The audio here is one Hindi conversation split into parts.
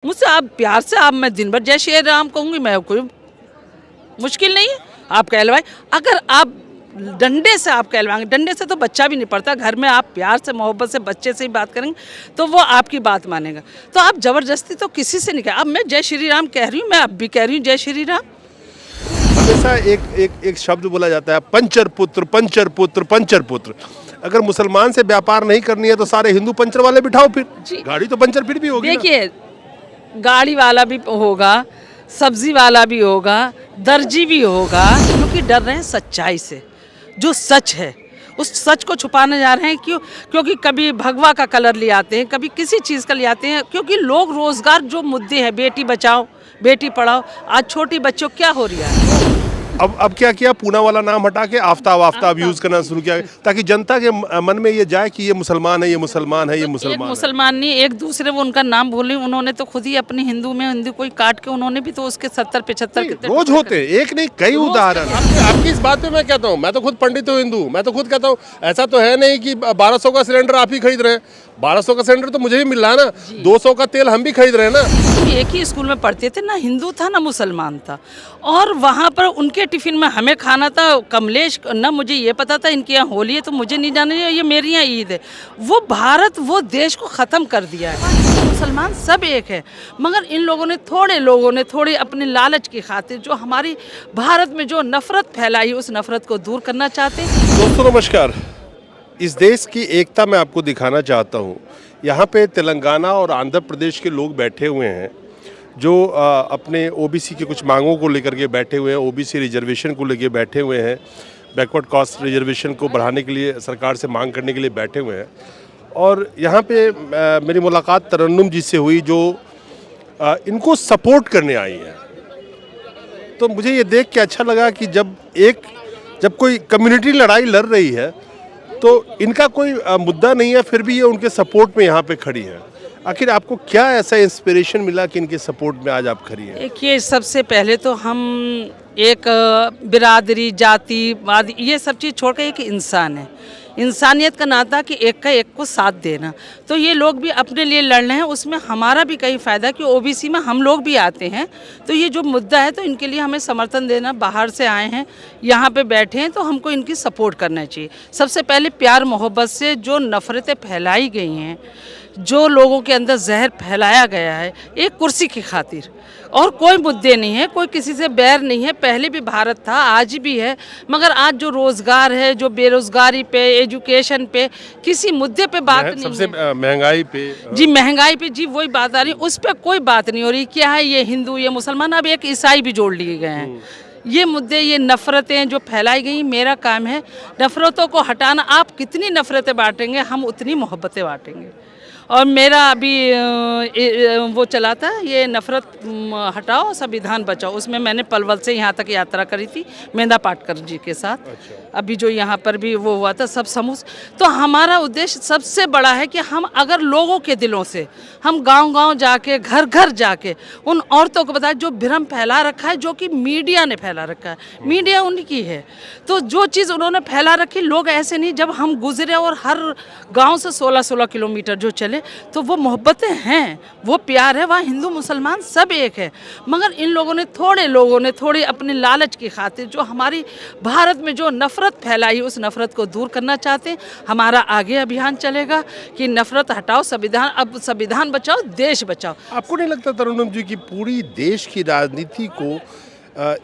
मुझसे आप प्यार से आप मैं दिन भर जय श्री राम कहूँगी, मैं कोई मुश्किल नहीं है। आप कहलवाए, अगर आप डंडे से आप कहलवाएंगे, डंडे से तो बच्चा भी नहीं पड़ता। घर में आप प्यार से मोहब्बत से बच्चे से ही बात करेंगे तो वो आपकी बात मानेगा। तो आप ज़बरदस्ती तो किसी से नहीं कह। अब मैं जय श्री राम कह रही हूँ, मैं अब भी कह रही हूँ जय श्री राम। हमेशा एक शब्द बोला जाता है, पंचर पुत्र पंचर पुत्र पंचर पुत्र। अगर मुसलमान से व्यापार नहीं करनी है तो सारे हिंदू पंचर वाले बिठाओ, फिर गाड़ी तो पंचर फिर भी होगी ना। देखिए, गाड़ी वाला भी होगा, सब्जी वाला भी होगा, दर्जी भी होगा, क्योंकि डर रहे हैं सच्चाई से। जो सच है उस सच को छुपाने जा रहे हैं। क्योंकि कभी भगवा का कलर ले आते हैं, कभी किसी चीज़ का ले आते हैं। क्योंकि लोग रोज़गार जो मुद्दे हैं, बेटी बचाओ बेटी पढ़ाओ, आज छोटी बच्चों क्या हो रहा है। अब क्या किया, पूना वाला नाम हटा के आफ्ताब आफ्ताब यूज करना शुरू किया, ताकि जनता के मन में ये जाए कि ये मुसलमान है, ये मुसलमान है, ये मुसलमान एक है। मुसलमान नहीं, एक दूसरे वो उनका नाम भूल रही। उन्होंने तो खुद ही अपनी हिंदू में हिंदू कोई काट के उन्होंने भी तो उसके 70-75 कितने रोज होते हैं, एक नहीं कई उदाहरण। आपकी इस बात पे मैं कहता हूँ, मैं तो खुद पंडित हूँ, हिंदू, मैं तो खुद कहता हूँ ऐसा तो है नहीं कि 1200 का सिलेंडर आप ही खरीद रहे हैं। 1200 का सिलेंडर तो मुझे भी मिल रहा है ना, 200 का तेल हम भी खरीद रहे हैं ना। एक ही स्कूल में पढ़ते थे, ना हिंदू था ना मुसलमान था, और वहाँ पर उनके टिफिन में हमें खाना था कमलेश। ना मुझे ये पता था इनके यहाँ होली है तो मुझे नहीं जाना, ये मेरे यहाँ ईद है। वो भारत वो देश को ख़त्म कर दिया है। मुसलमान सब एक है, मगर इन लोगों ने थोड़े अपने लालच की खातिर जो हमारी भारत में जो नफरत फैलाई, उस नफरत को दूर करना चाहते हैं। दोस्तों नमस्कार, इस देश की एकता मैं आपको दिखाना चाहता हूँ। यहाँ पे तेलंगाना और आंध्र प्रदेश के लोग बैठे हुए हैं जो अपने ओबीसी की कुछ मांगों को लेकर के बैठे हुए हैं, ओबीसी रिजर्वेशन को लेकर बैठे हुए हैं, बैकवर्ड कास्ट रिजर्वेशन को बढ़ाने के लिए सरकार से मांग करने के लिए बैठे हुए हैं। और यहाँ पे मेरी मुलाकात तरन्नुम जी से हुई जो इनको सपोर्ट करने आई हैं। तो मुझे ये देख के अच्छा लगा कि जब कोई कम्युनिटी लड़ाई लड़ रही है तो इनका कोई मुद्दा नहीं है, फिर भी ये उनके सपोर्ट में यहाँ पे खड़ी है। आखिर आपको क्या ऐसा इंस्पिरेशन मिला कि इनके सपोर्ट में आज आप खड़ी हैं? देखिए, सबसे पहले तो हम एक बिरादरी जातिवाद ये सब चीज़ छोड़ कर एक इंसान है, इंसानियत का नाता कि एक का एक को साथ देना। तो ये लोग भी अपने लिए लड़ रहे हैं, उसमें हमारा भी कई फ़ायदा कि ओबीसी में हम लोग भी आते हैं। तो ये जो मुद्दा है तो इनके लिए हमें समर्थन देना, बाहर से आए हैं यहाँ पे बैठे हैं तो हमको इनकी सपोर्ट करना चाहिए। सबसे पहले प्यार मोहब्बत से जो नफ़रतें फैलाई गई हैं, जो लोगों के अंदर जहर फैलाया गया है एक कुर्सी की खातिर, और कोई मुद्दे नहीं है, कोई किसी से बैर नहीं है। पहले भी भारत था, आज भी है, मगर आज जो रोज़गार है, जो बेरोज़गारी पे, एजुकेशन पे, किसी मुद्दे पे बात नहीं सबसे है। महंगाई पे जी महंगाई पे, जी वही बात आ रही, उस पर कोई बात नहीं हो रही। क्या है ये हिंदू ये मुसलमान, अब एक ईसाई भी जोड़ लिए गए हैं। ये मुद्दे, ये नफ़रतें जो फैलाई गई, मेरा काम है नफ़रतों को हटाना। आप कितनी नफ़रतें बांटेंगे, हम उतनी मोहब्बतें बांटेंगे। और मेरा अभी वो चला था ये नफ़रत हटाओ संविधान बचाओ, उसमें मैंने पलवल से यहाँ तक यात्रा करी थी मेधा पाटकर जी के साथ। अभी जो यहाँ पर भी वो हुआ था सब समूह। तो हमारा उद्देश्य सबसे बड़ा है कि हम अगर लोगों के दिलों से, हम गांव-गांव जाके, घर घर जाके उन औरतों को बताएं जो भ्रम फैला रखा है, जो कि मीडिया ने फैला रखा है। मीडिया उनकी है, तो जो चीज़ उन्होंने फैला रखी, लोग ऐसे नहीं। जब हम गुजरे और हर गाँव से 16-16 किलोमीटर जो चले, तो वो मोहब्बतें हैं, वो प्यार है, वहाँ हिंदू मुसलमान सब एक है। मगर इन लोगों ने थोड़ी अपने लालच की खातिर जो हमारी भारत में जो नफ़रत फैलाई, उस नफ़रत को दूर करना चाहते हैं। हमारा आगे अभियान चलेगा कि नफ़रत हटाओ, संविधान बचाओ, देश बचाओ। आपको नहीं लगता तरन्नुम जी कि पूरी देश की राजनीति को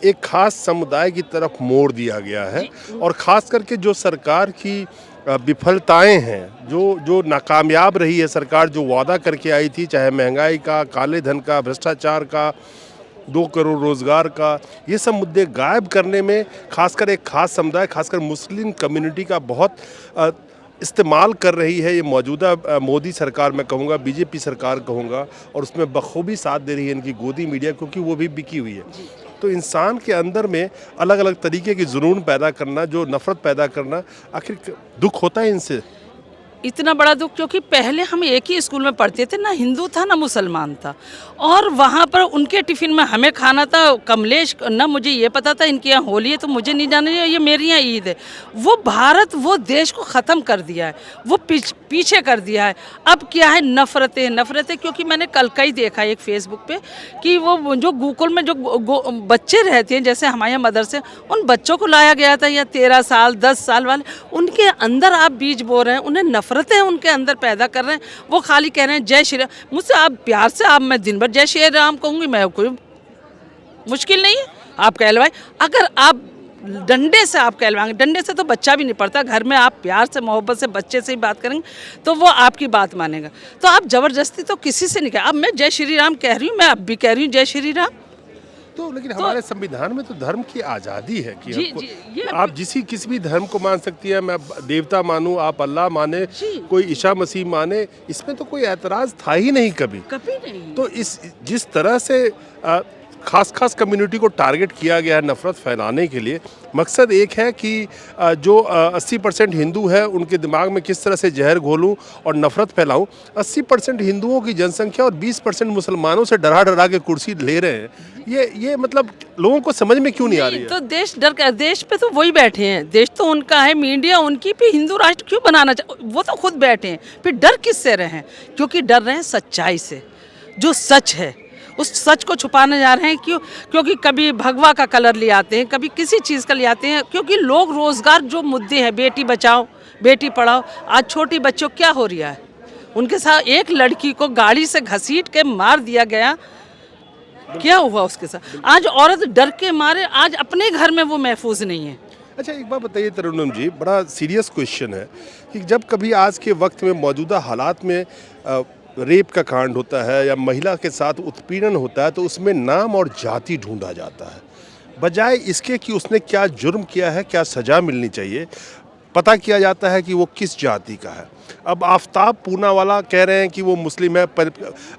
एक खास समुदाय की तरफ मोड़ दिया गया है, और ख़ास करके जो सरकार की विफलताएं हैं, जो नाकामयाब रही है सरकार, जो वादा करके आई थी, चाहे महंगाई का, काले धन का, भ्रष्टाचार का, 2 करोड़ रोज़गार का, ये सब मुद्दे गायब करने में खासकर एक खास समुदाय, खासकर मुस्लिम कम्युनिटी का बहुत इस्तेमाल कर रही है ये मौजूदा मोदी सरकार, मैं कहूँगा बीजेपी सरकार कहूँगा, और उसमें बखूबी साथ दे रही है इनकी गोदी मीडिया, क्योंकि वो भी बिकी हुई है। तो इंसान के अंदर में अलग अलग तरीके की जुनून पैदा करना, जो नफ़रत पैदा करना, आखिर दुख होता है इनसे। इतना बड़ा दुख, क्योंकि पहले हम एक ही स्कूल में पढ़ते थे, ना हिंदू था ना मुसलमान था, और वहाँ पर उनके टिफ़िन में हमें खाना था कमलेश। ना मुझे ये पता था इनके यहाँ होली है तो मुझे नहीं जाना, ये मेरे यहाँ ईद है। वो भारत वो देश को ख़त्म कर दिया है। वो पीछे कर दिया है। अब क्या है, नफरतें नफरतें, क्योंकि मैंने कल का ही देखा एक फेसबुक पे कि वो जो गोकुल में जो बच्चे रहते हैं, जैसे हमारे यहाँ मदरसे, उन बच्चों को लाया गया था, या 13 साल 10 साल वाले, उनके अंदर आप बीज बो रहे हैं, उन्हें नफरतें उनके अंदर पैदा कर रहे हैं। वो खाली कह रहे हैं जय श्री राम। मुझसे आप प्यार से, आप मैं दिन भर जय श्री राम कहूँगी, मैं कोई मुश्किल नहीं है, आप कहलवाए। अगर आप डंडे से आप कहलवाएंगे, डंडे से तो बच्चा भी नहीं पड़ता, घर में आप प्यार से मोहब्बत से बच्चे से ही बात करेंगे तो वो आपकी बात मानेगा। तो आप ज़बरदस्ती तो किसी से नहीं कह। अब मैं जय श्री राम कह रही हूँ, मैं अब भी कह रही हूँ जय श्री राम। तो लेकिन हमारे संविधान में तो धर्म की आज़ादी है कि जी, हमको- जी, ये आप किसी भी धर्म को मान सकती है। मैं देवता मानूं, आप अल्लाह माने, कोई ईसा मसीह माने, इसमें तो कोई एतराज़ था ही नहीं कभी। कभी नहीं। तो इस जिस तरह से खास कम्युनिटी को टारगेट किया गया है नफ़रत फैलाने के लिए, मकसद एक है कि जो 80% हिंदू है उनके दिमाग में किस तरह से जहर घोलूं और नफ़रत फैलाऊं। 80% हिंदुओं की जनसंख्या और 20% मुसलमानों से डरा डरा के कुर्सी ले रहे हैं। ये मतलब लोगों को समझ में क्यों नहीं आ रही है? तो देश डर का, देश पे तो वही बैठे हैं, देश तो उनका है, मीडिया उनकी, पे हिंदू राष्ट्र क्यों बनाना वो तो खुद बैठे हैं। फिर डर किससे रहे हैं? क्योंकि डर रहे हैं सच्चाई से, जो सच है उस सच को छुपाने जा रहे हैं। क्योंकि कभी भगवा का कलर ले आते हैं, कभी किसी चीज़ का ले आते हैं, क्योंकि लोग रोज़गार जो मुद्दे हैं, बेटी बचाओ बेटी पढ़ाओ, आज छोटी बच्चों क्या हो रहा है, उनके साथ एक लड़की को गाड़ी से घसीट के मार दिया गया, क्या हुआ उसके साथ? आज औरत डर के मारे आज अपने घर में वो महफूज नहीं है। अच्छा, एक बात बताइए तरन्नुम जी, बड़ा सीरियस क्वेश्चन है कि जब कभी आज के वक्त में मौजूदा हालात में रेप का कांड होता है या महिला के साथ उत्पीड़न होता है, तो उसमें नाम और जाति ढूंढा जाता है, बजाय इसके कि उसने क्या जुर्म किया है, क्या सज़ा मिलनी चाहिए, पता किया जाता है कि वो किस जाति का है। अब आफ्ताब पूनावाला कह रहे हैं कि वो मुस्लिम है, पर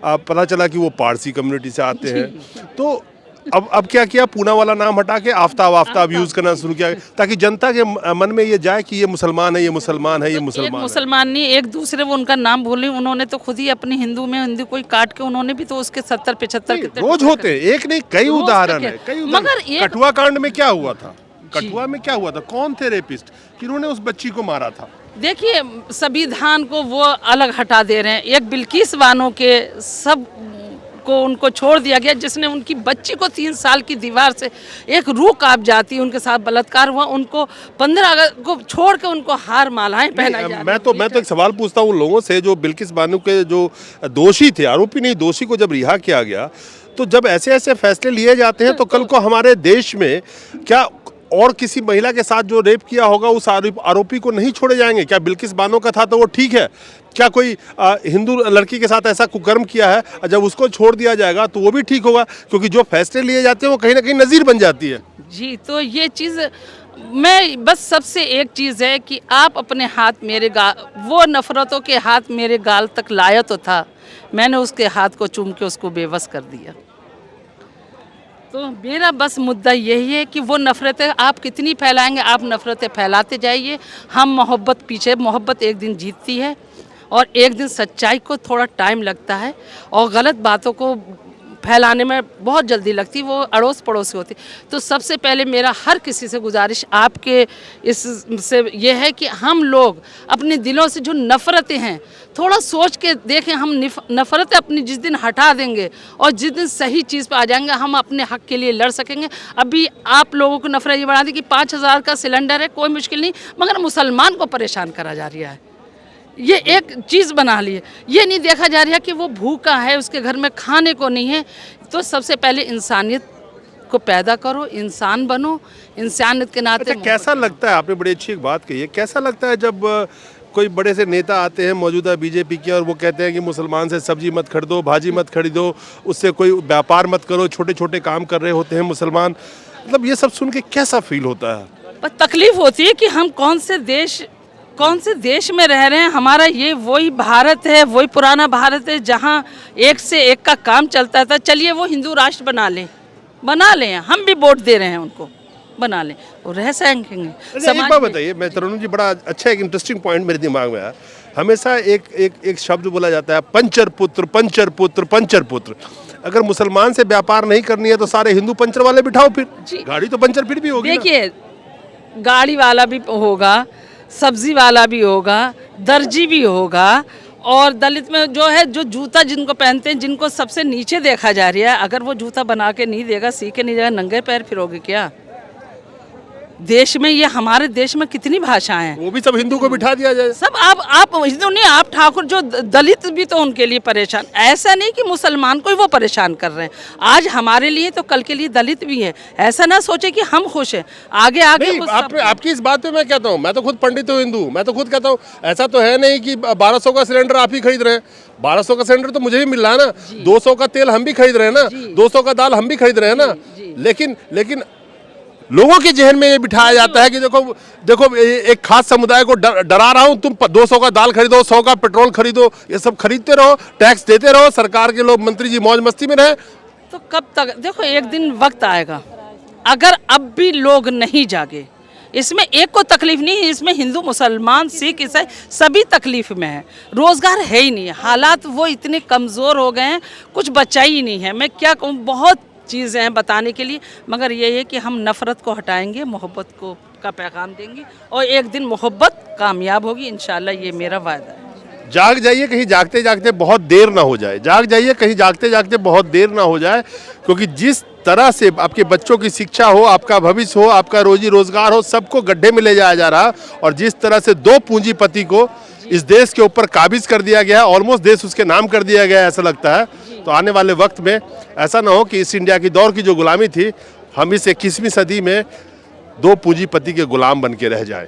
पता चला कि वो पारसी कम्युनिटी से आते हैं। तो अब क्या किया, पूनावाला नाम हटा के आफ्ताब यूज़ करना शुरू किया, ताकि जनता के मन में ये जाए कि ये मुसलमान है, ये मुसलमान है, ये मुसलमान है। मुसलमान नहीं, एक दूसरे वो उनका नाम भूले, उन्होंने तो खुद ही अपनी हिंदू कोई काट के उन्होंने भी तो उसके 70-75 रोज होते हैं, एक नहीं कई उदाहरण है, कई मगर कठुआ कांड में क्या हुआ था? कठुआ में क्या हुआ था? कौन थे रेपिस्ट, किन्होंने उस बच्ची को मारा था? देखिए, संविधान को वो अलग हटा दे रहे हैं। एक बिल्किस बानो के सब को उनको छोड़ दिया गया, जिसने उनकी बच्ची को 3 साल की दीवार से एक रूह कांप जाती, उनके साथ बलात्कार हुआ, उनको 15 अगस्त को छोड़ के उनको हार मालाएं पहनाई जा रही। मैं तो एक सवाल पूछता हूँ उन लोगों से जो बिल्किस बानो के जो दोषी थे, आरोपी नहीं दोषी को जब रिहा किया गया, तो जब ऐसे ऐसे फैसले लिए जाते हैं तो कल को हमारे देश में क्या और किसी महिला के साथ जो रेप किया होगा उस आरोपी को नहीं छोड़े जाएंगे? क्या बिल्किस बानो का था तो वो ठीक है? क्या कोई हिंदू लड़की के साथ ऐसा कुकर्म किया है, जब उसको छोड़ दिया जाएगा तो वो भी ठीक होगा? क्योंकि जो फैसले लिए जाते हैं वो कहीं ना कहीं नज़ीर बन जाती है। जी, तो ये चीज़ मैं बस सबसे एक चीज़ है कि आप अपने हाथ मेरे वो नफ़रतों के हाथ मेरे गाल तक लाया तो था, मैंने उसके हाथ को चूम के उसको बेबस कर दिया। तो मेरा बस मुद्दा यही है कि वो नफ़रतें आप कितनी फैलाएंगे, आप नफ़रतें फैलाते जाइए। हम मोहब्बत पीछे, मोहब्बत एक दिन जीतती है और एक दिन सच्चाई को थोड़ा टाइम लगता है और गलत बातों को फैलाने में बहुत जल्दी लगती, वो अड़ोस पड़ोस होती। तो सबसे पहले मेरा हर किसी से गुजारिश आपके इससे ये है कि हम लोग अपने दिलों से जो नफ़रतें हैं थोड़ा सोच के देखें। हम नफ़रतें अपनी जिस दिन हटा देंगे और जिस दिन सही चीज़ पे आ जाएंगे, हम अपने हक़ के लिए लड़ सकेंगे। अभी आप लोगों को नफ़रत ये बढ़ा दी कि 5000 का सिलेंडर है, कोई मुश्किल नहीं, मगर मुसलमान को परेशान करा जा रहा है। ये एक चीज़ बना ली है, ये नहीं देखा जा रहा कि वो भूखा है, उसके घर में खाने को नहीं है। तो सबसे पहले इंसानियत को पैदा करो, इंसान बनो, इंसानियत के नाते। अच्छा, कैसा लगता है, आपने बड़ी अच्छी एक बात कही है, कैसा लगता है जब कोई बड़े से नेता आते हैं मौजूदा बीजेपी के और वो कहते हैं कि मुसलमान से सब्जी मत खरीदो, भाजी मत खरीदो, उससे कोई व्यापार मत करो, छोटे छोटे काम कर रहे होते हैं मुसलमान, मतलब ये सब सुन के कैसा फील होता है? पर तकलीफ होती है कि हम कौन से देश में रह रहे हैं। हमारा ये वही भारत है, वही पुराना भारत है जहाँ एक से एक का काम चलता था। चलिए वो हिंदू राष्ट्र बना लें, हम भी वोट दे रहे हैं उनको, बना लें और रह सकेंगे। एक बात बताइए, मैं तरन्नुम जी, बड़ा अच्छा एक इंटरेस्टिंग पॉइंट मेरे दिमाग में आया। हमेशा एक शब्द बोला जाता है, पंचर पुत्र पंचर पुत्र पंचर पुत्र। अगर मुसलमान से व्यापार नहीं करनी है तो सारे हिंदू पंचर वाले बिठाओ, फिर गाड़ी तो पंचर फिर भी होगी। देखिए, गाड़ी वाला भी होगा, सब्जी वाला भी होगा, दर्जी भी होगा, और दलित में जो है जो जूता जिनको पहनते हैं, जिनको सबसे नीचे देखा जा रहा है, अगर वो जूता बना के नहीं देगा, सी के नहीं देगा, नंगे पैर फिरोगे क्या? देश में ये हमारे देश में कितनी भाषाएं हैं, वो भी सब हिंदू को बिठा दिया जाए। सब आप हिंदू नहीं, आप ठाकुर, जो दलित भी तो उनके लिए परेशान। ऐसा नहीं कि मुसलमान को ही वो परेशान कर रहे हैं, आज हमारे लिए तो कल के लिए दलित भी हैं। ऐसा ना सोचे कि हम खुश हैं, आगे आगे नहीं, आपकी इस बात पे मैं कहता हूँ, मैं तो खुद पंडित हूँ, हिंदू, मैं तो खुद कहता हूँ ऐसा तो है नहीं कि 1200 का सिलेंडर आप ही खरीद रहे हैं। 1200 का सिलेंडर तो मुझे भी मिल रहा है ना, 200 का तेल हम भी खरीद रहे हैं ना, 200 का दाल हम भी खरीद रहे हैं ना। लेकिन लोगों के जहन में ये बिठाया जाता है कि देखो एक खास समुदाय को डरा रहा हूं, तुम 200 का दाल खरीदो, 100 का पेट्रोल खरीदो, ये सब खरीदते रहो, टैक्स देते रहो, सरकार के लोग मंत्री जी मौज मस्ती में रहे। तो कब तक? देखो एक दिन वक्त आएगा, अगर अब भी लोग नहीं जागे, इसमें एक को तकलीफ नहीं है, इसमें हिंदू मुसलमान सिख ईसाई सभी तकलीफ में है। रोजगार है ही नहीं, हालात वो इतने कमज़ोर हो गए हैं, कुछ बचा ही नहीं है। मैं क्या कहूँ, बहुत चीज़ें हैं बताने के लिए, मगर ये है कि हम नफ़रत को हटाएंगे, मोहब्बत को का पैगाम देंगे, और एक दिन मोहब्बत कामयाब होगी इंशाल्लाह, ये मेरा वायदा है। जाग जाइए, कहीं जागते जागते बहुत देर ना हो जाए। जाग जाइए, कहीं जागते जागते बहुत देर ना हो जाए, क्योंकि जिस तरह से आपके बच्चों की शिक्षा हो, आपका भविष्य हो, आपका रोजी रोजगार हो, सबको गड्ढे में ले जाया जा रहा, और जिस तरह से दो पूंजीपति को इस देश के ऊपर काबिज कर दिया गया है, ऑलमोस्ट देश उसके नाम कर दिया गया है, ऐसा लगता है। तो आने वाले वक्त में ऐसा ना हो कि इस इंडिया की दौर की जो गुलामी थी, हम इस 21वीं सदी में दो पूंजीपति के गुलाम बन के रह जाए।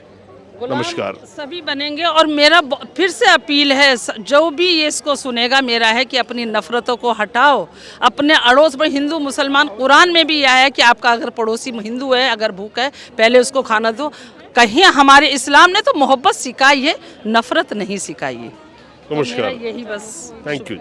नमस्कार। सभी बनेंगे, और मेरा फिर से अपील है, जो भी ये इसको सुनेगा, मेरा है कि अपनी नफरतों को हटाओ। अपने अड़ोस में हिंदू मुसलमान, कुरान में भी आया है कि आपका अगर पड़ोसी हिंदू है, अगर भूखा है, पहले उसको खाना दो। कहीं हमारे इस्लाम ने तो मोहब्बत सिखाई है, नफरत नहीं सिखाई है। नमस्कार। यही बस। Thank you.